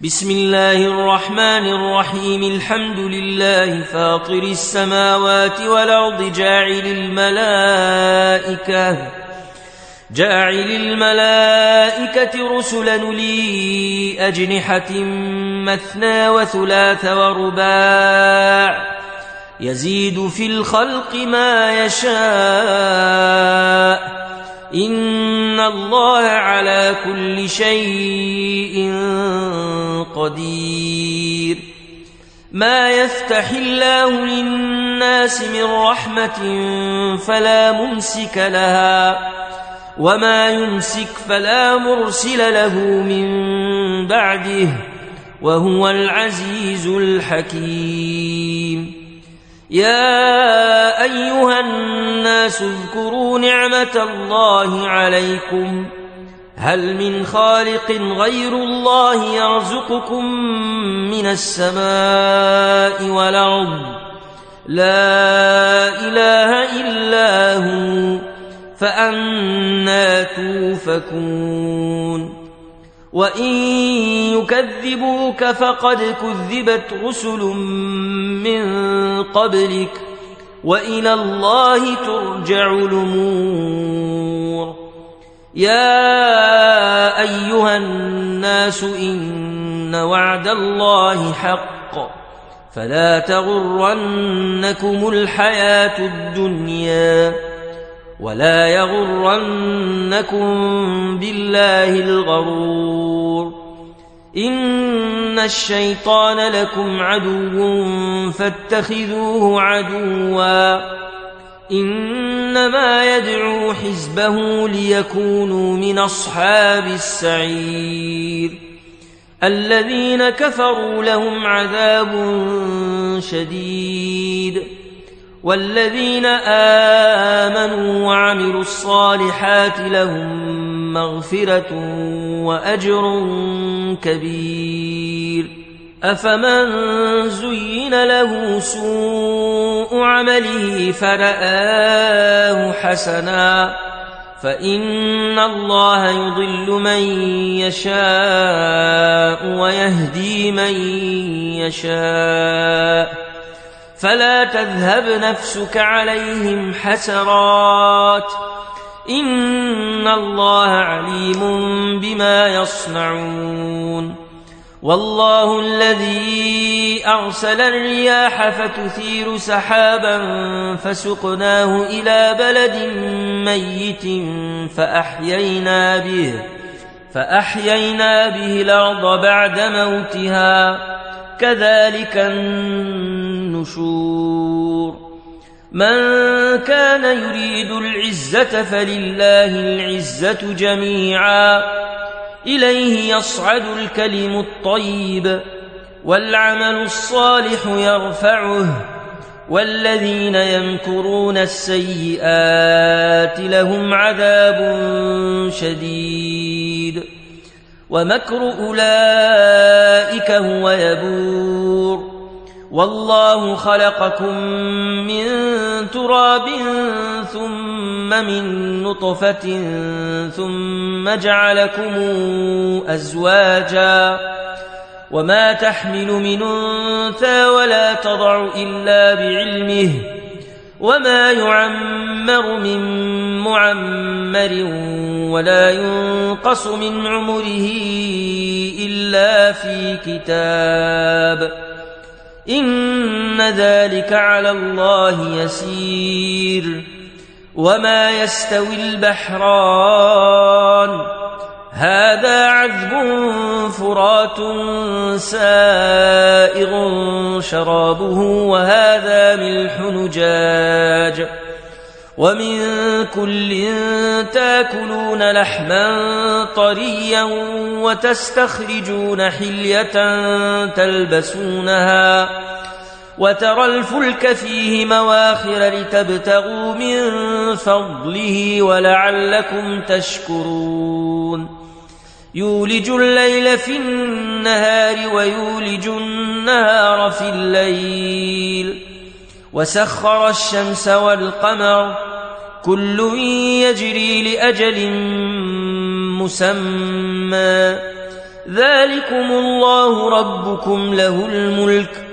بسم الله الرحمن الرحيم. الحمد لله فاطر السماوات والأرض جاعل الملائكة رسلا أولي أجنحة مثنى وثلاث ورباع يزيد في الخلق ما يشاء إن الله على كل شيء قدير. ما يفتح الله للناس من رحمة فلا ممسك لها وما يمسك فلا مرسل له من بعده وهو العزيز الحكيم. يا أيها الناس اذكروا نعمة الله عليكم هل من خالق غير الله يرزقكم من السماء والأرض لا إله إلا هو فأنى توفكون. وإن يكذبوك فقد كذبت رسل من قبلك وإلى الله ترجع الأمور. يا أيها الناس إن وعد الله حق فلا تغرنكم الحياة الدنيا ولا يغرنكم بالله الغرور. إن الشيطان لكم عدو فاتخذوه عدوا إنما يدعو حزبه ليكونوا من أصحاب السعير. الذين كفروا لهم عذاب شديد والذين آمنوا وعملوا الصالحات لهم مغفرة وأجر كبير. أفمن زين له سوء عمله فرآه حسنا فإن الله يضل من يشاء ويهدي من يشاء فلا تذهب نفسك عليهم حسرات إن الله عليم بما يصنعون. والله الذي أرسل الرياح فتثير سحابا فسقناه إلى بلد ميت فأحيينا به الأرض بعد موتها كذلك النشور. من كان يريد العزة فلله العزة جميعا إليه يصعد الكلم الطيب والعمل الصالح يرفعه والذين يمكرون السيئات لهم عذاب شديد ومكر أولئك هو يبور. والله خلقكم من تراب ثم من نطفة ثم جعلكم أزواجا وما تحمل من أنثى ولا تضع إلا بعلمه وما يعمر من معمر ولا ينقص من عمره إلا في كتاب إن ذلك على الله يسير. وما يستوي البحران هذا عذب فرات سائغ شرابه وهذا ملح نجاج ومن كل تاكلون لحما طريا وتستخرجون حلية تلبسونها وترى الفلك فيه مواخر لتبتغوا من فضله ولعلكم تشكرون. يولج الليل في النهار ويولج النهار في الليل وسخر الشمس والقمر كل يجري لأجل مسمى ذلكم الله ربكم له الملك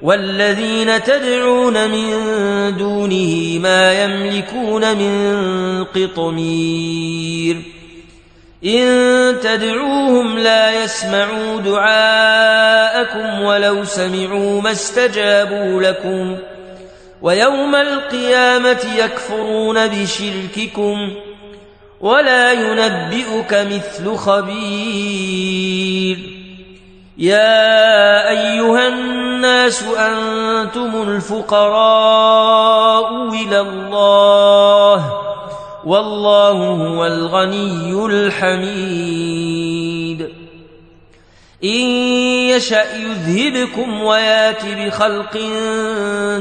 والذين تدعون من دونه ما يملكون من قطمير إن تدعوهم لا يسمعوا دعاءكم ولو سمعوا ما استجابوا لكم ويوم القيامة يكفرون بشرككم ولا ينبئك مثل خبير يا أيها الناس أنتم الفقراء إلى الله والله هو الغني الحميد إن يشأ يذهبكم ويات بخلق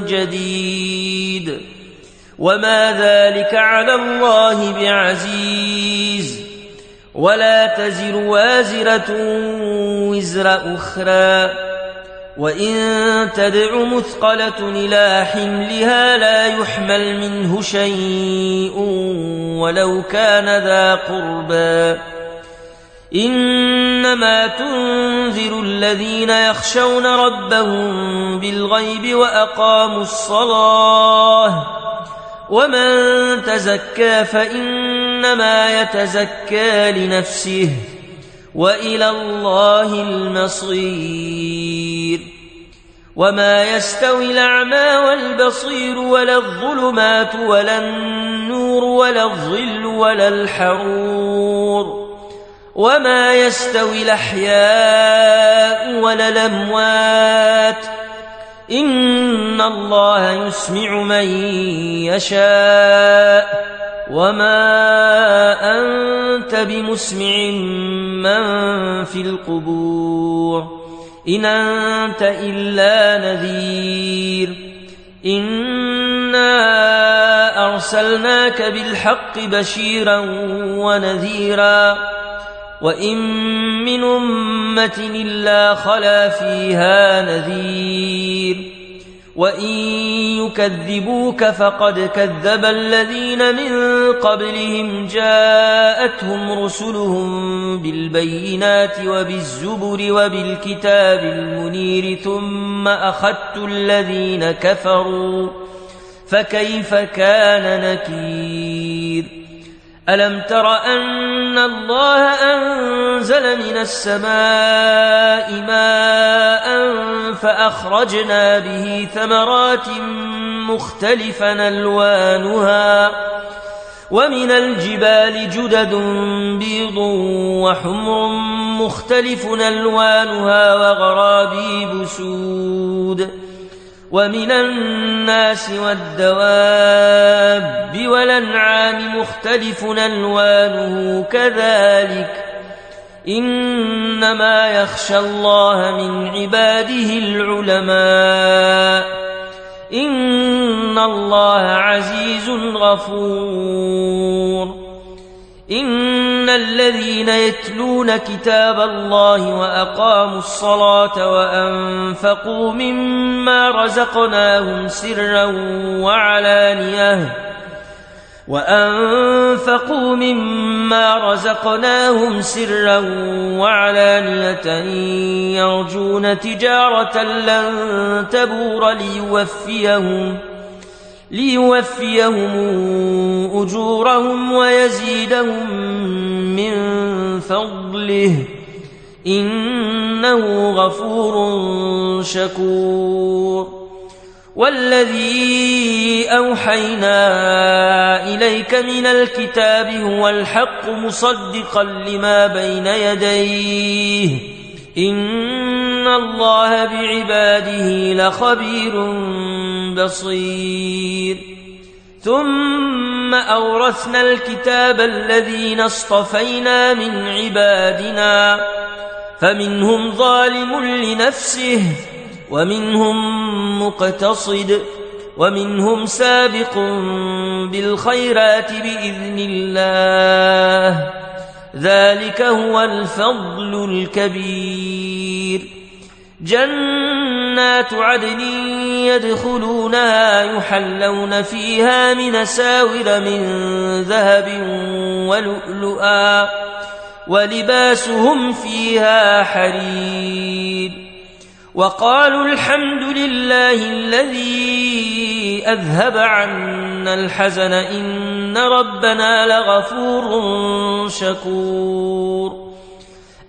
جديد وما ذلك على الله بعزيز ولا تزر وازرة وزر أخرى وإن تدع مثقلة إلى حملها لا يحمل منه شيء ولو كان ذا قربى إنما تنذر الذين يخشون ربهم بالغيب وأقاموا الصلاة ومن تزكى فإنما يتزكى لنفسه وإلى الله المصير وما يستوي الأعمى والبصير ولا الظلمات ولا النور ولا الظل ولا الحرور وما يستوي الأحياء ولا الأموات إن الله يسمع من يشاء وما أنت بمسمع من في القبور إن أنت إلا نذير إنا أرسلناك بالحق بشيرا ونذيرا وإن من أمة إلا خلا فيها نذير وإن يكذبوك فقد كذب الذين من قبلهم جاءتهم رسلهم بالبينات وبالزبر وبالكتاب المنير ثم أخذت الذين كفروا فكيف كان نكير ألم تر أن الله أنزل من السماء ماء فأخرجنا به ثمرات مختلفا ألوانها ومن الجبال جدد بيض وحمر مختلف ألوانها وغرابيب سود ومن الناس والدواب والأنعام مختلف ألوانه كذلك إنما يخشى الله من عباده العلماء إن الله عزيز غفور إن الذين يتلون كتاب الله وأقاموا الصلاة وأنفقوا مما رزقناهم سرا وعلانية يرجون تجارة لن تبور ليوفيهم أجورهم ويزيدهم من فضله إنه غفور شكور والذي أوحينا إليك من الكتاب هو الحق مصدقا لما بين يديه إن الله بعباده لخبير بصير ثم أورثنا الكتاب الذين اصطفينا من عبادنا فمنهم ظالم لنفسه ومنهم مقتصد ومنهم سابق بالخيرات بإذن الله ذلك هو الفضل الكبير جنات عدن يدخلونها يحلون فيها من أساور من ذهب ولؤلؤا ولباسهم فيها حرير وقالوا الحمد لله الذي أذهب عنا الحزن إن ربنا لغفور شكور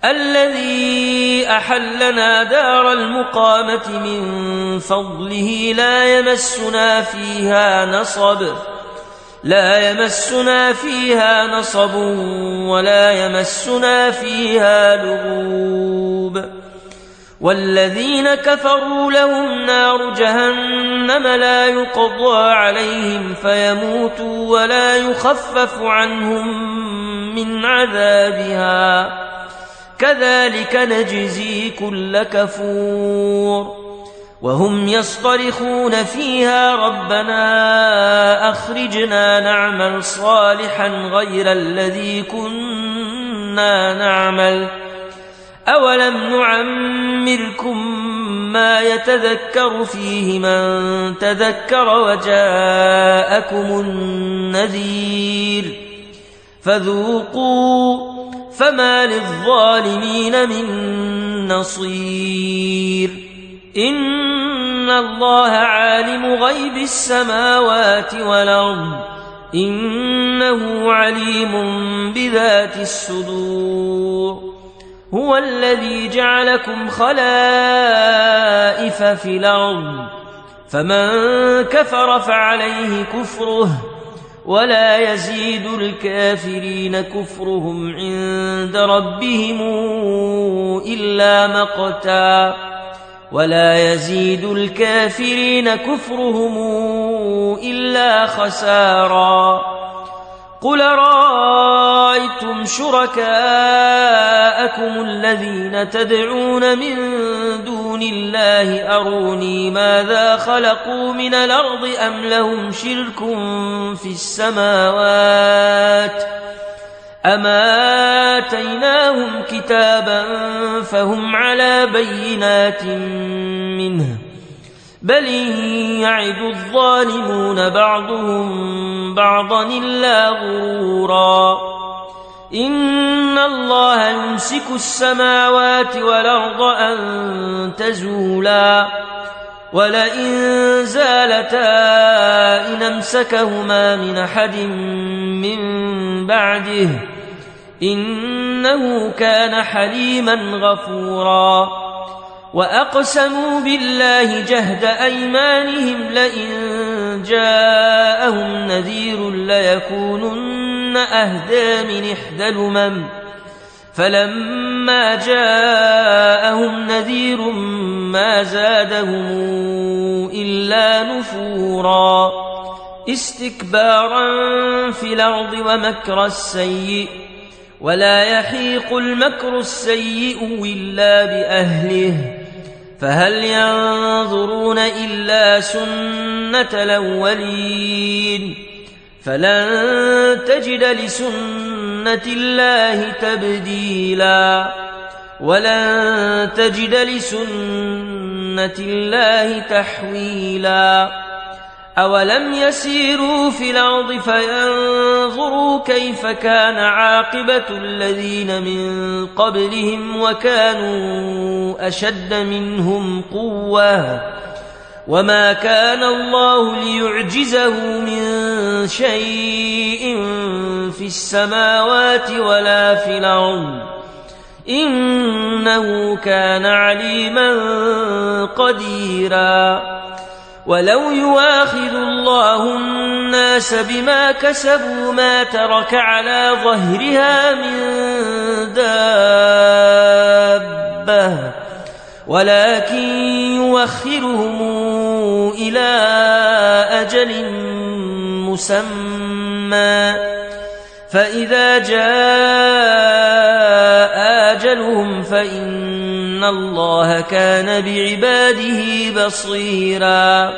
الذي أحلنا دار المقامة من فضله لا يمسنا فيها نصب ولا يمسنا فيها لغوب والذين كفروا لهم نار جهنم لا يقضى عليهم فيموتوا ولا يخفف عنهم من عذابها كذلك نجزي كل كفور وهم يصطرخون فيها ربنا أخرجنا نعمل صالحا غير الذي كنا نعمل أولم نعمركم ما يتذكر فيه من تذكر وجاءكم النذير فذوقوا فما للظالمين من نصير إن الله عالم غيب السماوات والأرض إنه عليم بذات الصدور هو الذي جعلكم خلائف في الأرض فمن كفر فعليه كفره ولا يزيد الكافرين كفرهم عند ربهم إلا مقتا ولا يزيد الكافرين كفرهم إلا خسارا قل رأيتم شركاءكم الذين تدعون من دون الله أروني ماذا خلقوا من الأرض أم لهم شرك في السماوات أما آتيناهم كتابا فهم على بينات منه بل يعد الظالمون بعضهم بعضا إلا غرورا إن الله يمسك السماوات والأرض أن تزولا ولئن زالتا إن أمسكهما من أحد من بعده إنه كان حليما غفورا وأقسموا بالله جهد أيمانهم لئن جاءهم نذير ليكونن أهدى من إحدى الأمم فلما جاءهم نذير ما زادهم إلا نفورا استكبارا في الأرض ومكر السيء ولا يحيق المكر السيء إلا بأهله فهل ينظرون إلا سنة الأولين فلن تجد لسنة الله تبديلا ولن تجد لسنة الله تحويلا أولم يسيروا في الأرض فينظروا كيف كان عاقبة الذين من قبلهم وكانوا أشد منهم قوة وما كان الله ليعجزه من شيء في السماوات ولا في الأرض إنه كان عليما قديرا ولو يواخذ الله الناس بما كسبوا ما ترك على ظهرها من دابة ولكن يوخرهم إلى أجل مسمى فإذا جاء أجلهم فإن الله كان بعباده بصيرا